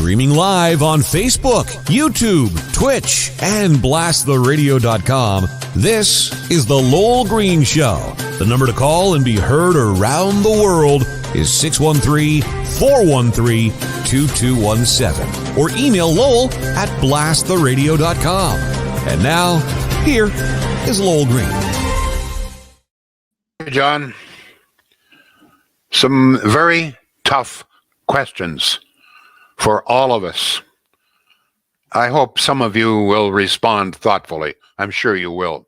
Streaming live on Facebook, YouTube, Twitch, and blasttheradio.com, this is The Lowell Green Show. The number to call and be heard around the world is 613-413-2217. Or email Lowell at blasttheradio.com. And now, here is Lowell Green. Hey, John. Some very tough questions for all of us. I hope some of you will respond thoughtfully. I'm sure you will.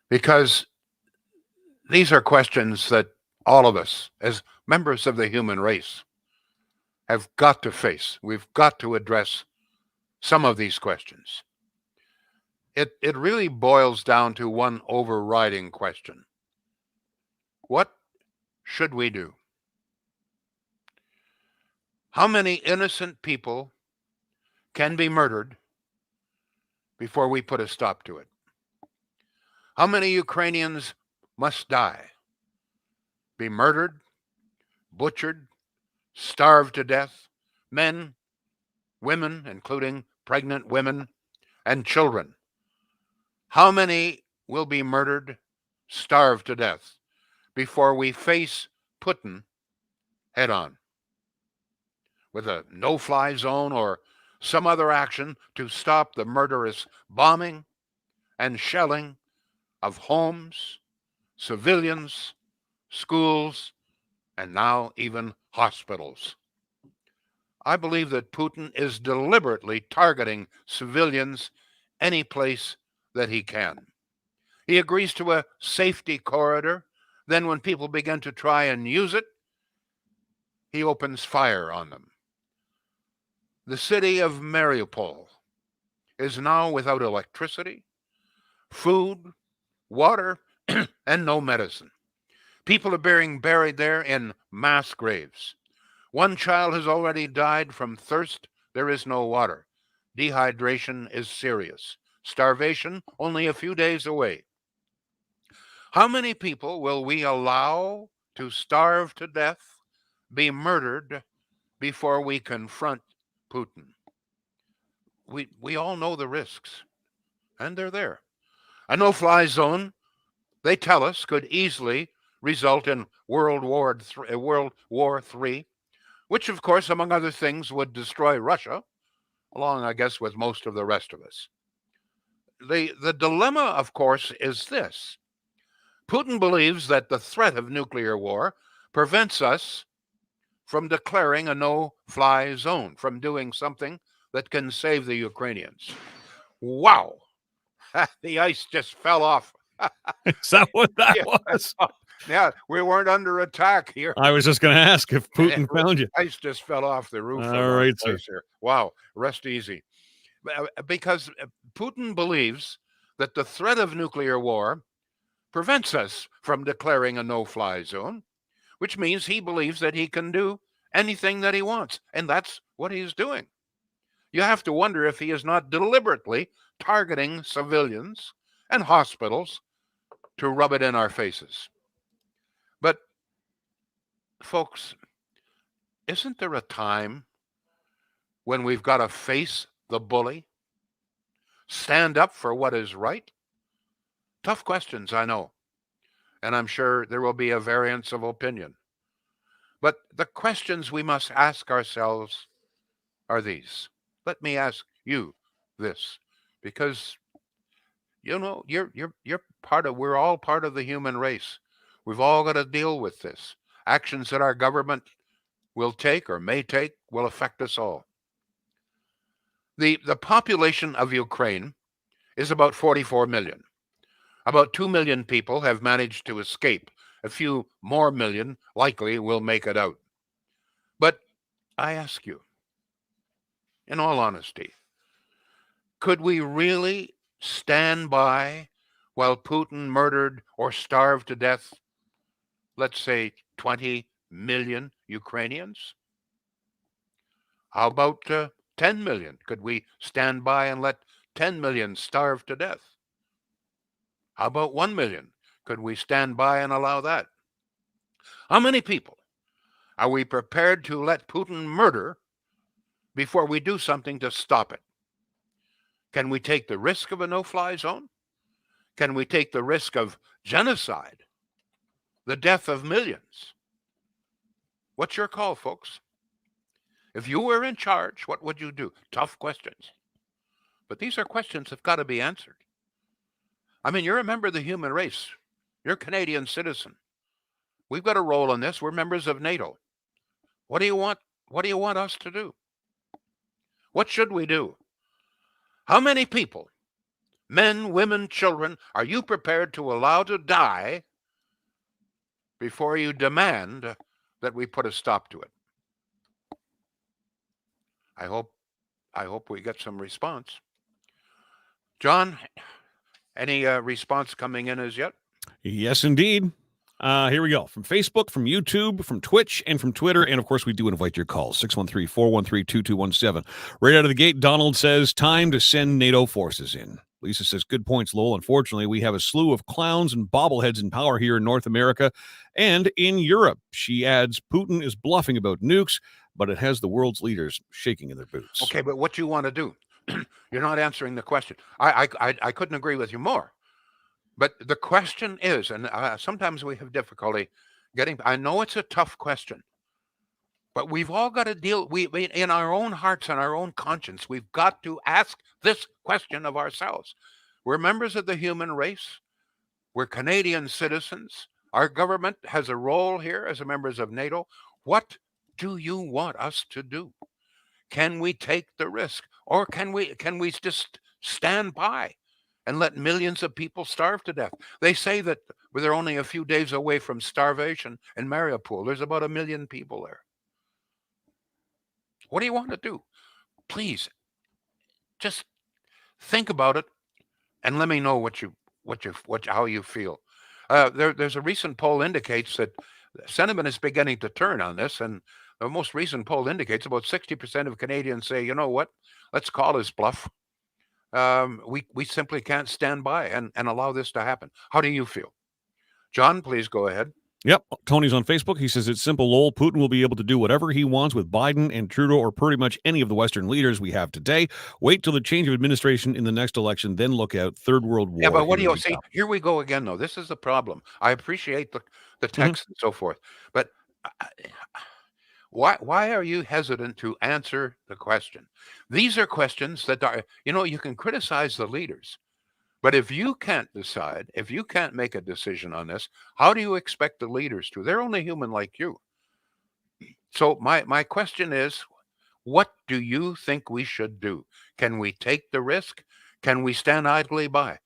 Because these are questions that all of us, as members of the human race, have got to face. We've got to address some of these questions. It really boils down to one overriding question. What should we do? How many innocent people can be murdered before we put a stop to it? How many Ukrainians must die, be murdered, butchered, starved to death, men, women, including pregnant women, and children? How many will be murdered, starved to death before we face Putin head on with a no-fly zone or some other action to stop the murderous bombing and shelling of homes, civilians, schools, and now even hospitals? I believe that Putin is deliberately targeting civilians any place that he can. He agrees to a safety corridor. Then when people begin to try and use it, he opens fire on them. The city of Mariupol is now without electricity, food, water, and no medicine. People are being buried there in mass graves. One child has already died from thirst. There is no water. Dehydration is serious. Starvation only a few days away. How many people will we allow to starve to death, be murdered, before we confront Putin? We all know the risks, and they're there. A no-fly zone, they tell us, could easily result in World War III, which, of course, among other things, would destroy Russia, along, I guess, with most of the rest of us. The dilemma, of course, is this. Putin believes that the threat of nuclear war prevents us from declaring a no-fly zone, from doing something that can save the Ukrainians. Wow. The ice just fell off. Is that what that was? Yeah, we weren't under attack here. I was just going to ask if Putin found you. Ice just fell off the roof. All right, sir. Here. Wow, rest easy. Because Putin believes that the threat of nuclear war prevents us from declaring a no-fly zone, which means he believes that he can do anything that he wants, and that's what he's doing. You have to wonder if he is not deliberately targeting civilians and hospitals to rub it in our faces. But, folks, isn't there a time when we've got to face the bully, stand up for what is right? Tough questions, I know, and I'm sure there will be a variance of opinion. But the questions we must ask ourselves are these. Let me ask you this, because you know you're part of. We're all part of the human race. We've all got to deal with this. Actions that our government will take or may take will affect us all. The population of Ukraine is about 44 million. About 2 million people have managed to escape. A few more million likely will make it out. But I ask you, in all honesty, could we really stand by while Putin murdered or starved to death, let's say, 20 million Ukrainians? How about 10 million? Could we stand by and let 10 million starve to death? How about 1 million? Could we stand by and allow that? How many people are we prepared to let Putin murder before we do something to stop it? Can we take the risk of a no-fly zone? Can we take the risk of genocide, the death of millions? What's your call, folks? If you were in charge, what would you do? Tough questions. But these are questions that have got to be answered. I mean, you're a member of the human race. You're a Canadian citizen. We've got a role in this. We're members of NATO. What do you want? What do you want us to do? What should we do? How many people, men, women, children, are you prepared to allow to die before you demand that we put a stop to it? I hope we get some response. John, any response coming in as yet? Yes, indeed. Here we go. From Facebook, from YouTube, from Twitch, and from Twitter. And of course, we do invite your calls. 613-413-2217. Right out of the gate, Donald says, time to send NATO forces in. Lisa says, good points, Lowell. Unfortunately, we have a slew of clowns and bobbleheads in power here in North America and in Europe. She adds, Putin is bluffing about nukes, but it has the world's leaders shaking in their boots. Okay, but what you want to do? You're not answering the question. I couldn't agree with you more. But the question is, and sometimes we have difficulty getting, I know it's a tough question, but we've all got to deal, we in our own hearts and our own conscience, we've got to ask this question of ourselves. We're members of the human race. We're Canadian citizens. Our government has a role here as members of NATO. What do you want us to do? Can we take the risk, or can we just stand by and let millions of people starve to death? They say that they're only a few days away from starvation in Mariupol. There's about 1 million people there. What do you want to do? Please, just think about it and let me know how you feel. There's a recent poll indicates that sentiment is beginning to turn on this, and the most recent poll indicates about 60% of Canadians say, you know what, let's call his bluff. We simply can't stand by and allow this to happen. How do you feel? John, please go ahead. Yep. Tony's on Facebook. He says it's simple, Lowell. Putin will be able to do whatever he wants with Biden and Trudeau or pretty much any of the Western leaders we have today. Wait till the change of administration in the next election, then look out. Third World War. Yeah, but what do you see? Here we go again, though. This is the problem. I appreciate the text and so forth, but why are you hesitant to answer the question? These are questions that are, you can criticize the leaders, but if you can't decide, if you can't make a decision on this, how do you expect the leaders to? They're only human like you. So my question is, what do you think we should do? Can we take the risk? Can we stand idly by?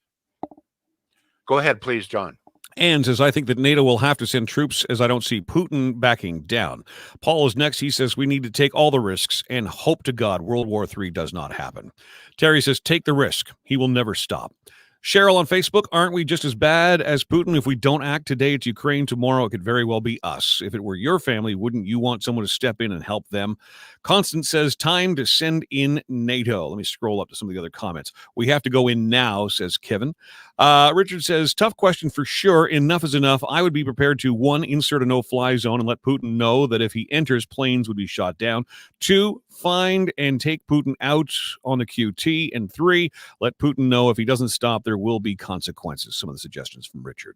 Go ahead, please, John. Anne says, I think that NATO will have to send troops as I don't see Putin backing down. Paul is next. He says, we need to take all the risks and hope to God World War III does not happen. Terry says, take the risk. He will never stop. Cheryl on Facebook, aren't we just as bad as Putin? If we don't act today, it's Ukraine. Tomorrow, it could very well be us. If it were your family, wouldn't you want someone to step in and help them? Constance says, time to send in NATO. Let me scroll up to some of the other comments. We have to go in now, says Kevin. Richard says, tough question for sure. Enough is enough. I would be prepared to, 1, insert a no-fly zone and let Putin know that if he enters, planes would be shot down. 2, find and take Putin out on the QT. And 3, let Putin know if he doesn't stop, there will be consequences. Some of the suggestions from Richard.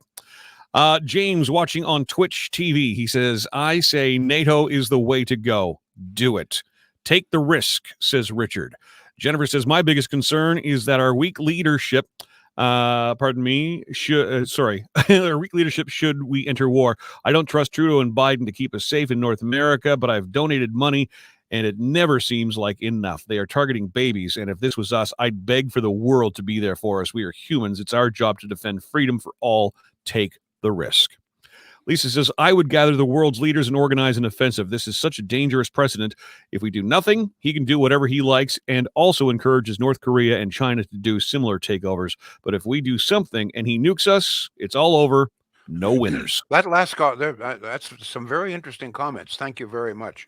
James, watching on Twitch TV, he says, I say NATO is the way to go. Do it. Take the risk, says Richard. Jennifer says, my biggest concern is that our weak leadership, our weak leadership should we enter war. I don't trust Trudeau and Biden to keep us safe in North America, but I've donated money and it never seems like enough. They are targeting babies, and if this was us, I'd beg for the world to be there for us. We are humans. It's our job to defend freedom for all. Take the risk. Lisa says, I would gather the world's leaders and organize an offensive. This is such a dangerous precedent. If we do nothing, he can do whatever he likes and also encourages North Korea and China to do similar takeovers. But if we do something and he nukes us, it's all over. No winners. That last call, that's some very interesting comments. Thank you very much.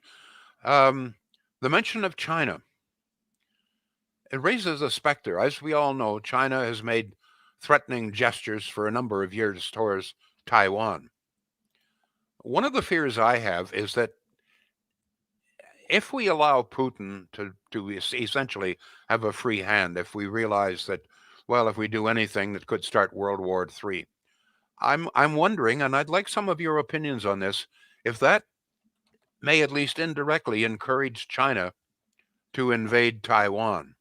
The mention of China, it raises a specter. As we all know, China has made threatening gestures for a number of years towards Taiwan. One of the fears I have is that if we allow Putin to essentially have a free hand, if we realize that, well, if we do anything that could start World War III, I'm wondering, and I'd like some of your opinions on this, if that may at least indirectly encourage China to invade Taiwan.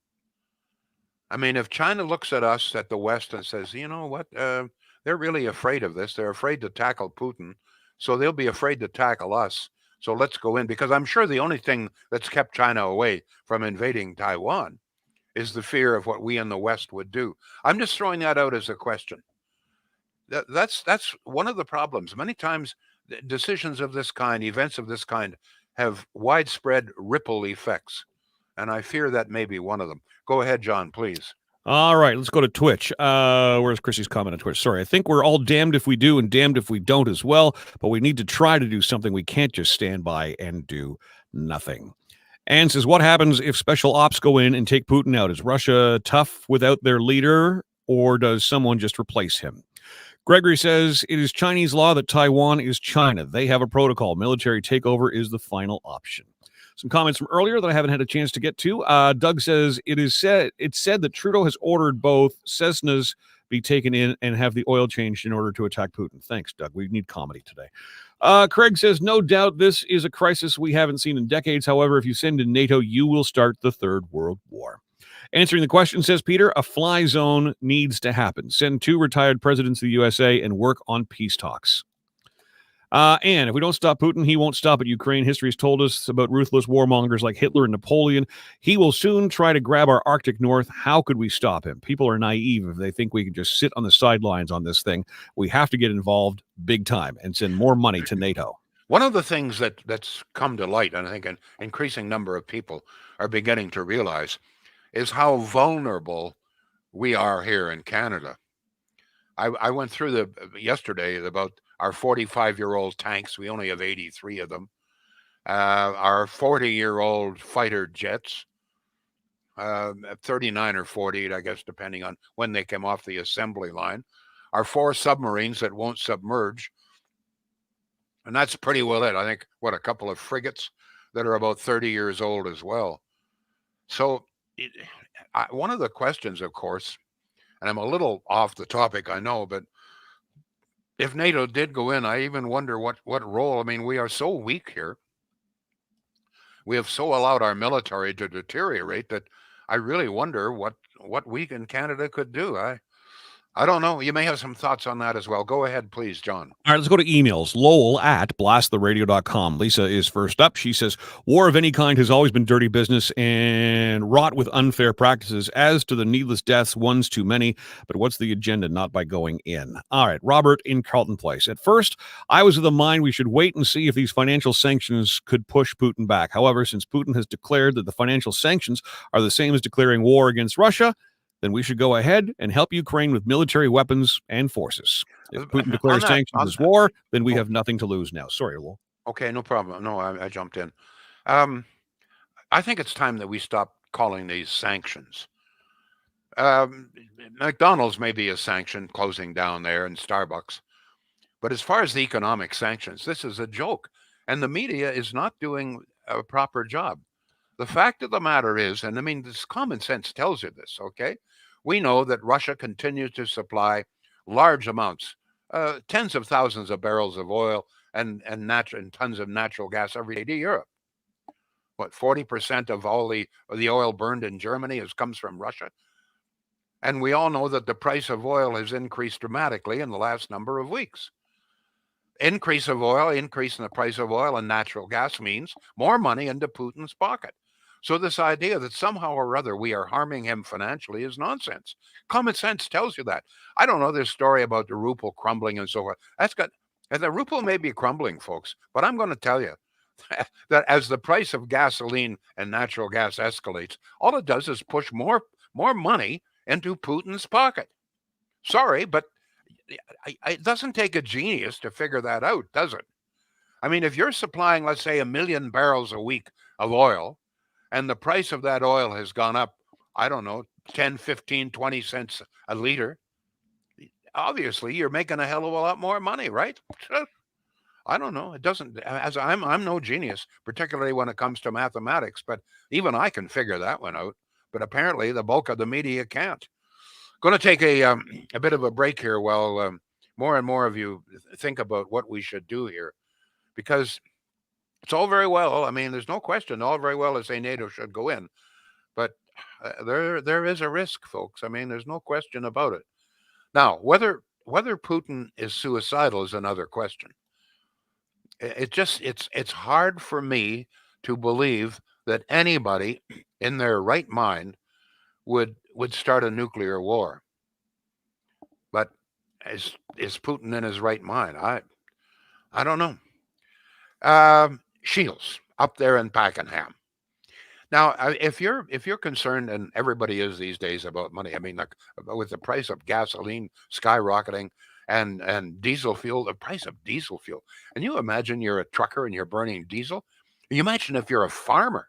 I mean, if China looks at us, at the West, and says, you know what, they're really afraid of this. They're afraid to tackle Putin, so they'll be afraid to tackle us. So let's go in, because I'm sure the only thing that's kept China away from invading Taiwan is the fear of what we in the West would do. I'm just throwing that out as a question. That's one of the problems. Many times, decisions of this kind, events of this kind, have widespread ripple effects, and I fear that may be one of them. Go ahead, John, please. All right, let's go to Twitch. Where's Chrissy's comment on Twitch? Sorry, I think we're all damned if we do and damned if we don't as well, but we need to try to do something. We can't just stand by and do nothing. Ann says, what happens if special ops go in and take Putin out? Is Russia tough without their leader, or does someone just replace him? Gregory says, it is Chinese law that Taiwan is China. They have a protocol. Military takeover is the final option. Some comments from earlier that I haven't had a chance to get to. Doug says, it's said that Trudeau has ordered both Cessnas be taken in and have the oil changed in order to attack Putin. Thanks, Doug. We need comedy today. Craig says, no doubt this is a crisis we haven't seen in decades. However, if you send in NATO, you will start the Third World War. Answering the question, says Peter, a fly zone needs to happen. Send 2 retired presidents of the USA and work on peace talks. And if we don't stop Putin, he won't stop at Ukraine. History has told us about ruthless warmongers like Hitler and Napoleon. He will soon try to grab our Arctic North. How could we stop him? People are naive if they think we can just sit on the sidelines on this thing. We have to get involved big time and send more money to NATO. One of the things that's come to light, and I think an increasing number of people are beginning to realize, is how vulnerable we are here in Canada. I went through yesterday about our 45-year-old tanks. We only have 83 of them. Our 40-year-old fighter jets, 39 or 48, I guess, depending on when they came off the assembly line. Our 4 submarines that won't submerge. And that's pretty well it. I think, a couple of frigates that are about 30 years old as well. So one of the questions, of course, and I'm a little off the topic, I know, but if NATO did go in, I even wonder what role. I mean, we are so weak here. We have so allowed our military to deteriorate that I really wonder what we in Canada could do. I don't know. You may have some thoughts on that as well. Go ahead, please, John. All right, let's go to emails. Lowell at blasttheradio.com. Lisa is first up. She says, war of any kind has always been dirty business and wrought with unfair practices. As to the needless deaths, one's too many. But what's the agenda? Not by going in. All right, Robert in Carlton Place. At first, I was of the mind we should wait and see if these financial sanctions could push Putin back. However, since Putin has declared that the financial sanctions are the same as declaring war against Russia, then we should go ahead and help Ukraine with military weapons and forces. If Putin declares sanctions as war, then we have nothing to lose now. Sorry, Lowell. Okay, no problem. No, I jumped in. I think it's time that we stop calling these sanctions. McDonald's may be a sanction, closing down there, and Starbucks. But as far as the economic sanctions, this is a joke. And the media is not doing a proper job. The fact of the matter is, and I mean, this common sense tells you this, okay? We know that Russia continues to supply large amounts, tens of thousands of barrels of oil and tons of natural gas every day to Europe. 40% of all the oil burned in Germany comes from Russia? And we all know that the price of oil has increased dramatically in the last number of weeks. Increase in the price of oil and natural gas means more money into Putin's pocket. So this idea that somehow or other we are harming him financially is nonsense. Common sense tells you that. I don't know this story about the ruble crumbling and so forth. The ruble may be crumbling, folks, but I'm going to tell you that as the price of gasoline and natural gas escalates, all it does is push more money into Putin's pocket. Sorry, but it doesn't take a genius to figure that out, does it? I mean, if you're supplying, let's say, 1 million barrels a week of oil, and the price of that oil has gone up, I don't know, 10, 15, 20 cents a liter, obviously you're making a hell of a lot more money, right? I don't know. It doesn't. As I'm no genius, particularly when it comes to mathematics. But even I can figure that one out. But apparently, the bulk of the media can't. Going to take a bit of a break here while more and more of you think about what we should do here, because it's all very well. I mean, there's no question. All very well to say NATO should go in, but there is a risk, folks. I mean, there's no question about it. Now, whether Putin is suicidal is another question. It's hard for me to believe that anybody in their right mind would start a nuclear war. But is Putin in his right mind? I don't know. Shields up there in Pakenham. Now, if you're concerned, and everybody is these days about money. I mean, like with the price of gasoline skyrocketing and diesel fuel, the price of diesel fuel. And you imagine you're a trucker and you're burning diesel. You imagine if you're a farmer.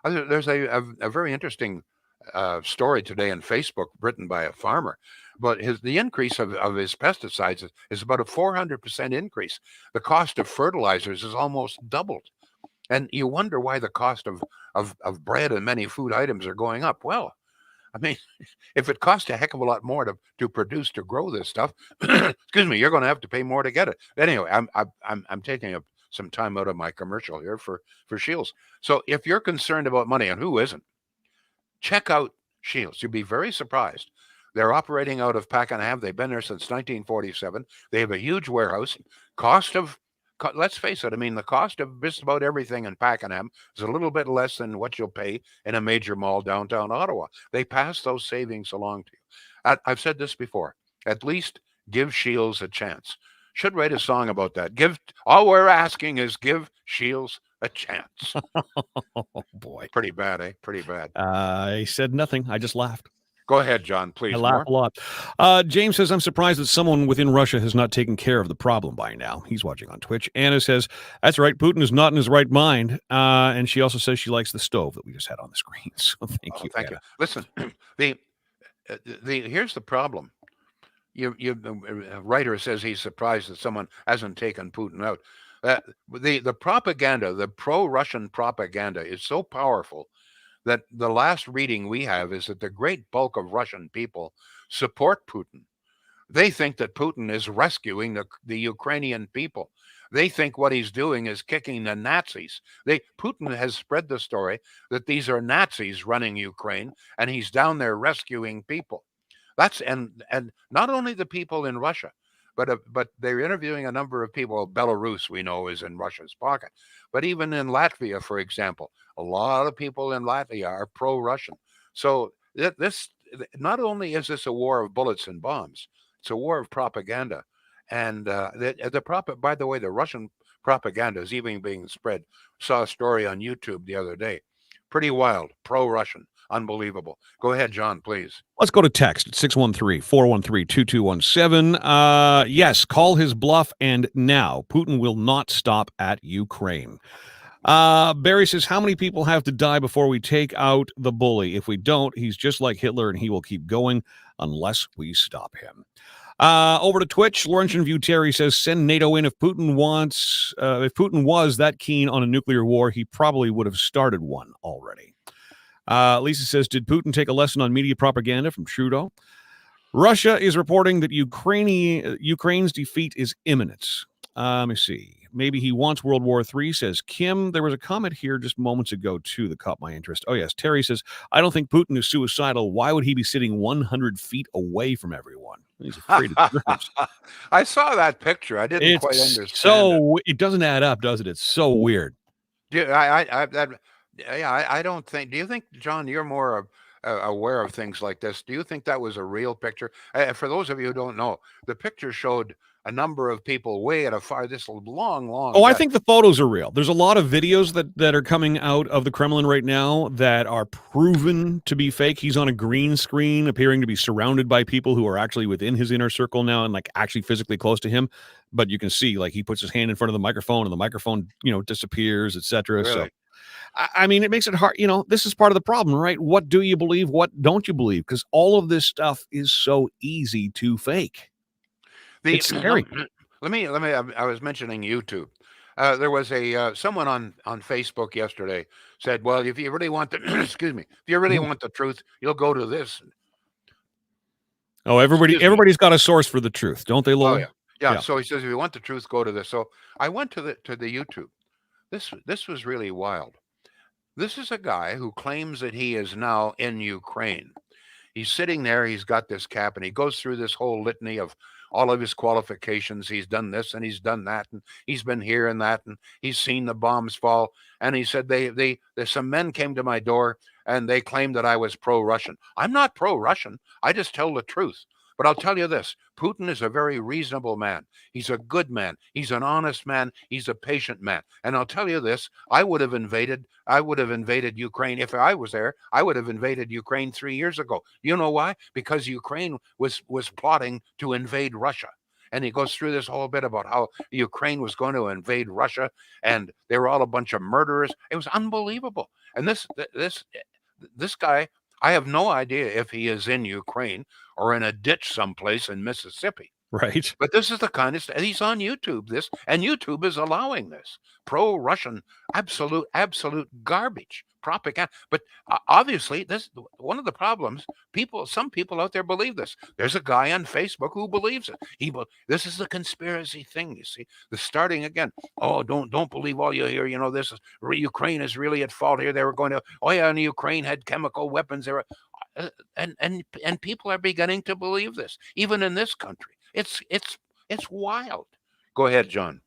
There's a very interesting story today on Facebook written by a farmer, but the increase of his pesticides is about a 400% increase. The cost of fertilizers is almost doubled. And you wonder why the cost of bread and many food items are going up. Well, I mean, if it costs a heck of a lot more to produce, to grow this stuff, excuse me, you're going to have to pay more to get it. Anyway, I'm taking some time out of my commercial here for Shields. So if you're concerned about money, and who isn't, check out Shields. You'll be very surprised. They're operating out of Pakenham. They've been there since 1947. They have a huge warehouse. Let's face it, I mean, the cost of just about everything in Pakenham is a little bit less than what you'll pay in a major mall downtown Ottawa. They pass those savings along to you. I've said this before. At least give Shields a chance. Should write a song about that. All we're asking is give Shields a chance. Oh, boy. Pretty bad, eh? Pretty bad. I said nothing. I just laughed. Go ahead, John, please. I laugh a lot. James says, I'm surprised that someone within Russia has not taken care of the problem by now. He's watching on Twitch. Anna says, that's right. Putin is not in his right mind. And she also says she likes the stove that we just had on the screen. So thank you. Thank you. Listen, here's the problem. The writer says he's surprised that someone hasn't taken Putin out. The propaganda, the pro-Russian propaganda is so powerful that the last reading we have is that the great bulk of Russian people support Putin. They think that Putin is rescuing the Ukrainian people. They think what he's doing is kicking the Nazis. Putin has spread the story that these are Nazis running Ukraine, and he's down there rescuing people. And not only the people in Russia, but they're interviewing a number of people. Belarus, we know, is in Russia's pocket. But even in Latvia, for example, a lot of people in Latvia are pro-Russian. So this not only is this a war of bullets and bombs, it's a war of propaganda. And by the way, the Russian propaganda is even being spread. Saw a story on YouTube the other day. Pretty wild, pro-Russian. Unbelievable. Go ahead, John, please. Let's go to text at 613-413-2217. Yes, call his bluff, and now Putin will not stop at Ukraine. Barry says, how many people have to die before we take out the bully? If we don't, he's just like Hitler, and he will keep going unless we stop him. Over to Twitch, Laurentian View Terry says, send NATO in. If Putin was that keen on a nuclear war, he probably would have started one already. Lisa says, did Putin take a lesson on media propaganda from Trudeau? Russia is reporting that Ukraine's defeat is imminent. Let me see. Maybe he wants World War III, says Kim. There was a comment here just moments ago, too, that caught my interest. Oh, yes. Terry says, I don't think Putin is suicidal. Why would he be sitting 100 feet away from everyone? He's afraid of germs. I saw that picture. I didn't quite understand it doesn't add up, does it? It's so weird. I don't think. Do you think, John, you're more aware of things like this? Do you think that was a real picture? For those of you who don't know, the picture showed a number of people way at a far, this long. Oh, I think the photos are real. There's a lot of videos that are coming out of the Kremlin right now that are proven to be fake. He's on a green screen, appearing to be surrounded by people who are actually within his inner circle now and like actually physically close to him. But you can see like he puts his hand in front of the microphone and the microphone, disappears, etc. Really? So, I mean, it makes it hard. This is part of the problem, right? What do you believe? What don't you believe? Because all of this stuff is so easy to fake. It's scary. I was mentioning YouTube. There was a someone on Facebook yesterday said, "Well, if you really want the excuse me, if you really Mhm. want the truth, you'll go to this." Oh, Excuse me. everybody's got a source for the truth, don't they, Oh Lowell? yeah, yeah. Yeah. So he says, "If you want the truth, go to this." So I went to the YouTube. This was really wild. This is a guy who claims that he is now in Ukraine. He's sitting there, he's got this cap, and he goes through this whole litany of all of his qualifications. He's done this and he's done that, and he's been here and that, and he's seen the bombs fall. And he said some men came to my door and they claimed that I was pro-Russian. I'm not pro-Russian. I just tell the truth. But I'll tell you this: Putin is a very reasonable man. He's a good man. He's an honest man. He's a patient man. And I'll tell you this: I would have invaded Ukraine if I was there. I would have invaded Ukraine 3 years ago. You know why? Because Ukraine was plotting to invade Russia. And he goes through this whole bit about how Ukraine was going to invade Russia, and they were all a bunch of murderers. It was unbelievable. And this guy, I have no idea if he is in Ukraine or in a ditch someplace in Mississippi. Right. But this is the kind of stuff he's on YouTube. And YouTube is allowing this pro-Russian, absolute garbage propaganda. But obviously, this one of the problems. Some people out there believe this. There's a guy on Facebook who believes it. This is the conspiracy thing. You see, the starting again. Oh, don't believe all you hear. You know, Ukraine is really at fault here. They were going to. Oh yeah, and Ukraine had chemical weapons. They were, and people are beginning to believe this, even in this country. It's wild. Go ahead, John.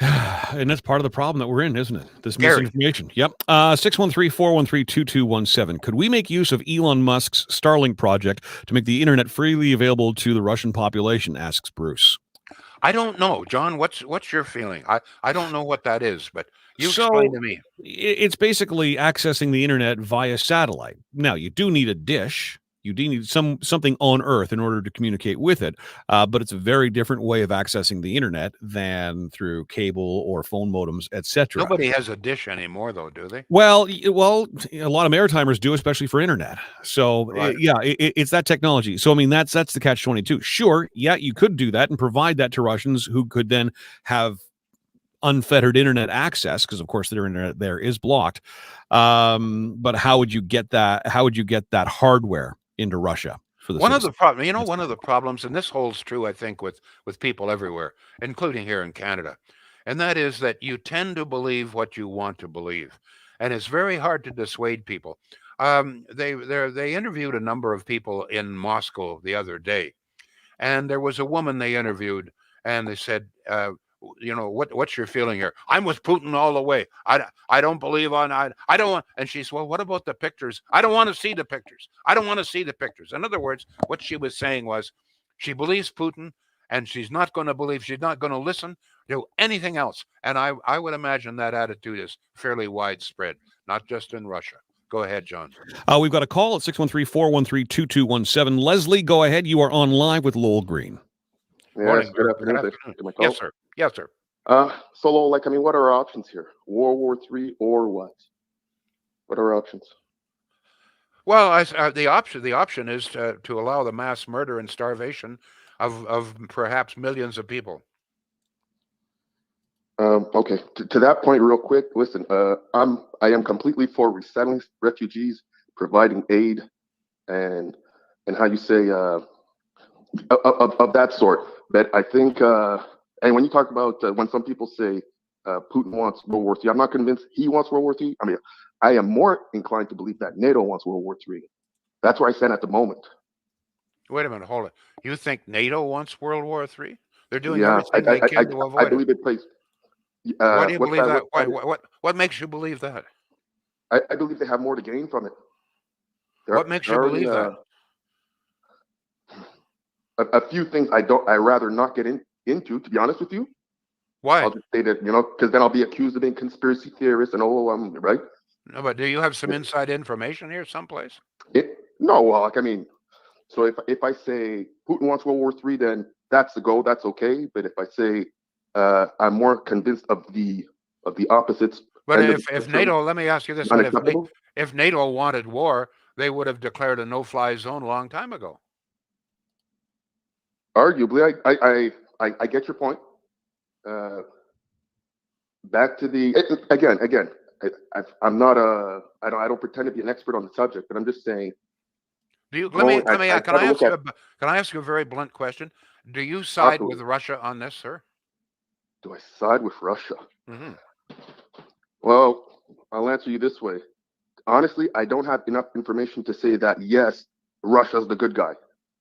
And that's part of the problem that we're in, isn't it? This Gary. misinformation. Yep. 613-413-2217. Could we make use of Elon Musk's Starlink project to make the internet freely available to the Russian population? Asks Bruce. I don't know, John. What's your feeling? I don't know what that is, but you So, explain to me. It's basically accessing the internet via satellite. Now, you do need a dish. You do need something on Earth in order to communicate with it, but it's a very different way of accessing the internet than through cable or phone modems, etc. Nobody has a dish anymore, though, do they? Well, a lot of maritimers do, especially for internet. So, Right. it's that technology. So, I mean, that's the catch-22. Sure, yeah, you could do that and provide that to Russians who could then have unfettered internet access, because of course their internet there is blocked. But how would you get that? How would you get that hardware into Russia for the One of the citizens? problems, one of the problems, and this holds true, I think, with people everywhere, including here in Canada, and that is that you tend to believe what you want to believe, and it's very hard to dissuade people. They interviewed a number of people in Moscow the other day, and there was a woman they interviewed, and they said, what's your feeling here? I'm with Putin all the way. I don't believe I don't want. And she said, well, what about the pictures? I don't want to see the pictures. I don't want to see the pictures. In other words, what she was saying was, she believes Putin, and she's not going to listen to anything else. And I would imagine that attitude is fairly widespread, not just in Russia. Go ahead, John. We've got a call at 613-413-2217. Leslie, go ahead. You are on live with Lowell Green. Yes, Morning. good afternoon. Good Thanks for afternoon. taking my call. Yes, sir. Yes, sir. So, what are our options here? World War III or what? What are our options? Well, the option is to allow the mass murder and starvation of perhaps millions of people. Okay, to that point, real quick. Listen, I am completely for resettling refugees, providing aid, and how you say of that sort. But I think, and when you talk about when some people say Putin wants World War III, I'm not convinced he wants World War III. I mean, I am more inclined to believe that NATO wants World War III. That's where I stand at the moment. Wait a minute, hold it. You think NATO wants World War III? They're doing Yeah, everything they can to avoid I believe it plays. Why do you believe that? What What makes you believe that? I believe they have more to gain from it. What makes you believe that? A few things I rather not get into, to be honest with you. Why? I'll just say that, because then I'll be accused of being conspiracy theorist and right. No, but do you have some inside information here someplace? No, well, so if I say Putin wants World War III, then that's the goal. That's okay. But if I say I'm more convinced of the opposites. But if NATO, let me ask you this: if NATO wanted war, they would have declared a no-fly zone a long time ago. Arguably, I get your point. Back to the again. I'm not I don't pretend to be an expert on the subject, but I'm just saying. Can I ask you a very blunt question? Do you side with Russia on this, sir? Do I side with Russia? Mm-hmm. Well, I'll answer you this way. Honestly, I don't have enough information to say that yes, Russia's the good guy.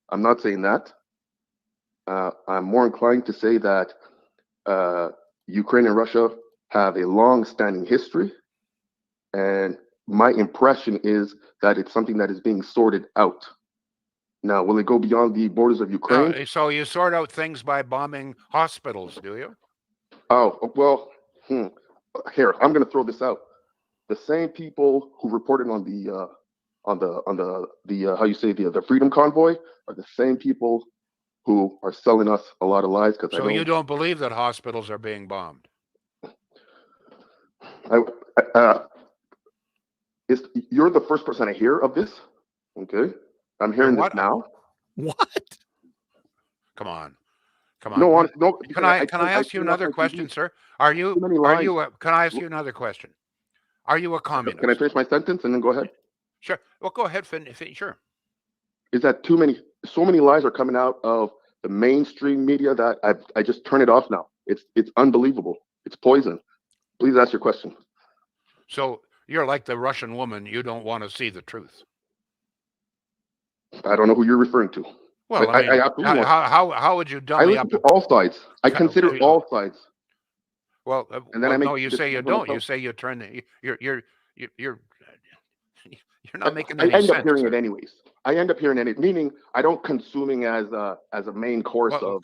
I'm not saying that. I'm more inclined to say that Ukraine and Russia have a long-standing history, and my impression is that it's something that is being sorted out. Now, will it go beyond the borders of Ukraine? So you sort out things by bombing hospitals, do you? Oh, well, here, I'm going to throw this out. The same people who reported on the how you say the Freedom Convoy are the same people who are selling us a lot of lies. So you don't believe that hospitals are being bombed? You're the first person I hear of this. Okay, I'm hearing this now. What? Come on. No, honestly, no. Can I ask you another question, sir? Can I ask you another question? Are you a communist? Can I finish my sentence and then go ahead? Sure. Well, go ahead. Sure. Is that so many lies are coming out of the mainstream media that I just turn it off now. It's unbelievable. It's poison. Please ask your question. So you're like the Russian woman. You don't want to see the truth. I don't know who you're referring to. Well, I mean, how would you dummy up? I listen to all sides. I consider all sides. Well, no, you say you don't. You say you turn the. You're not making any sense. I end up hearing it anyways. I end up hearing it, meaning I don't consuming as a main course of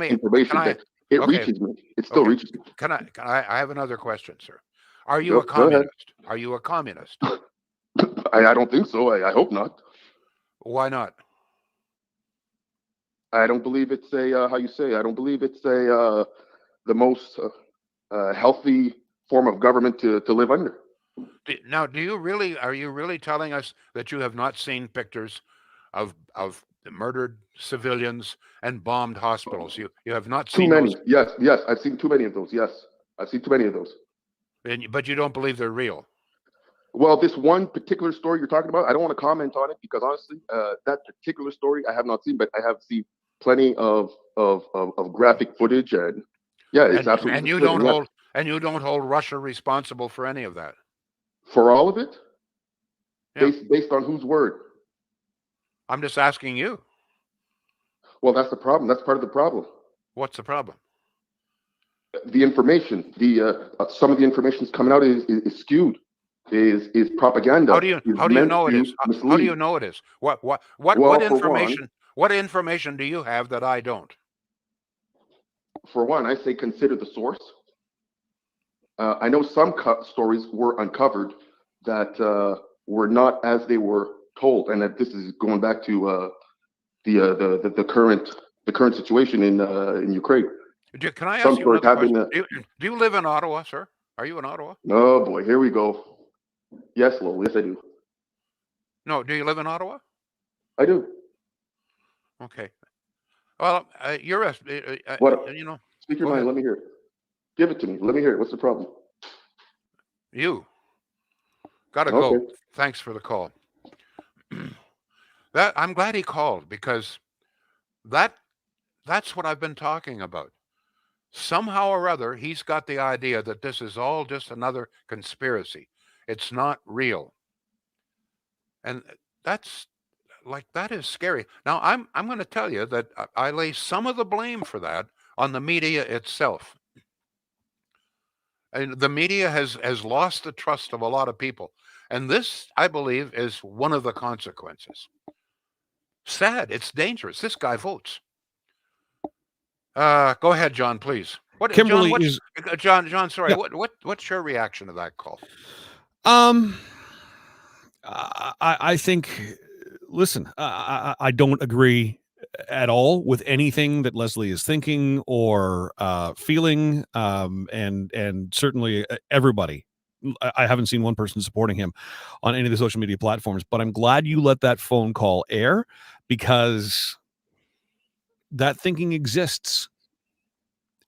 information. It reaches me. It still reaches me. Can I have another question, sir? Are you a communist? Are you a communist? I don't think so. I hope not. Why not? I don't believe it's a how you say. I don't believe it's a the most healthy form of government to live under. Now, are you really telling us that you have not seen pictures of murdered civilians and bombed hospitals? You have not seen too many. Those? Yes, I've seen too many of those. Yes, I've seen too many of those. But you don't believe they're real. Well, this one particular story you're talking about, I don't want to comment on it because honestly, that particular story I have not seen, but I have seen plenty of graphic footage, and yeah, it's absolutely. And you don't hold Russia responsible for any of that. For all of it? Yeah. Based on whose word? I'm just asking you. Well, that's the problem. That's part of the problem. What's the problem? The information. Some of the information that's coming out is skewed. Is propaganda. How do you know it is? How do you know it is? What information? What information do you have that I don't? For one, I say consider the source. I know some stories were uncovered that were not as they were told, and that this is going back to the current situation in Ukraine. Can I ask you another question? Do you live in Ottawa, sir? Are you in Ottawa? Oh boy, here we go. Yes, Lowell. Yes, I do. No, do you live in Ottawa? I do. Okay. Well, you're a. What? You know. Speak your mind. Let me hear it. Give it to me. Let me hear it. What's the problem? You. Gotta go. Thanks for the call. I'm glad he called because that's what I've been talking about. Somehow or other, he's got the idea that this is all just another conspiracy. It's not real. And that is scary. Now, I'm going to tell you that I lay some of the blame for that on the media itself. And the media has lost the trust of a lot of people. And this, I believe, is one of the consequences. Sad. It's dangerous. This guy votes. Go ahead, John, please. Kimberly John, sorry. Yeah. What's your reaction to that call? I think, listen, I don't agree at all with anything that Leslie is thinking or feeling, and certainly everybody. I haven't seen one person supporting him on any of the social media platforms, but I'm glad you let that phone call air because that thinking exists.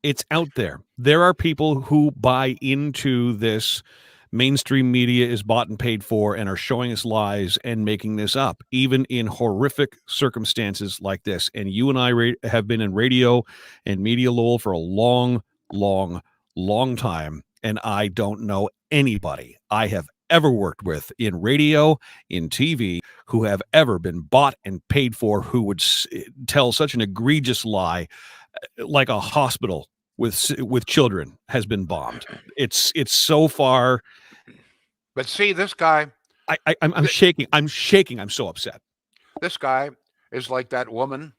It's out there. There are people who buy into this. Mainstream media is bought and paid for and are showing us lies and making this up, even in horrific circumstances like this. And you and I have been in radio and media, Lowell, for a long, long, long time. And I don't know anybody I have ever worked with in radio, in TV, who have ever been bought and paid for, who would tell such an egregious lie, like a hospital with children has been bombed. It's so far. But see, this guy, I'm shaking. I'm shaking. I'm so upset. This guy is like that woman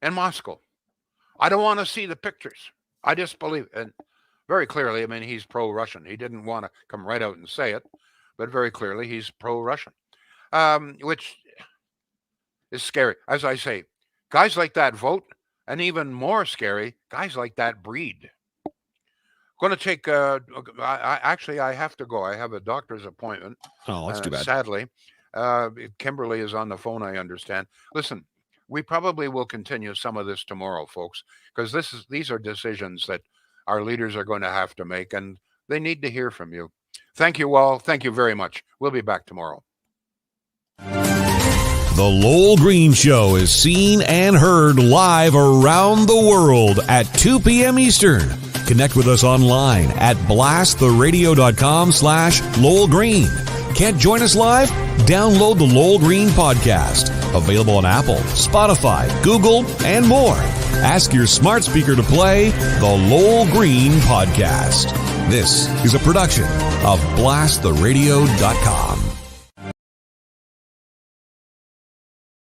in Moscow. I don't want to see the pictures. I just believe it. And very clearly, I mean, he's pro-Russian. He didn't want to come right out and say it, but very clearly he's pro-Russian, which is scary. As I say, guys like that vote, and even more scary, guys like that breed. Going to take. I have to go. I have a doctor's appointment. Oh, that's too bad. Sadly, Kimberly is on the phone. I understand. Listen, we probably will continue some of this tomorrow, folks, because these are decisions that our leaders are going to have to make, and they need to hear from you. Thank you all. Thank you very much. We'll be back tomorrow. The Lowell Green Show is seen and heard live around the world at 2 p.m. Eastern. Connect with us online at blasttheradio.com/Lowell Green. Can't join us live? Download the Lowell Green podcast. Available on Apple, Spotify, Google, and more. Ask your smart speaker to play the Lowell Green podcast. This is a production of blasttheradio.com.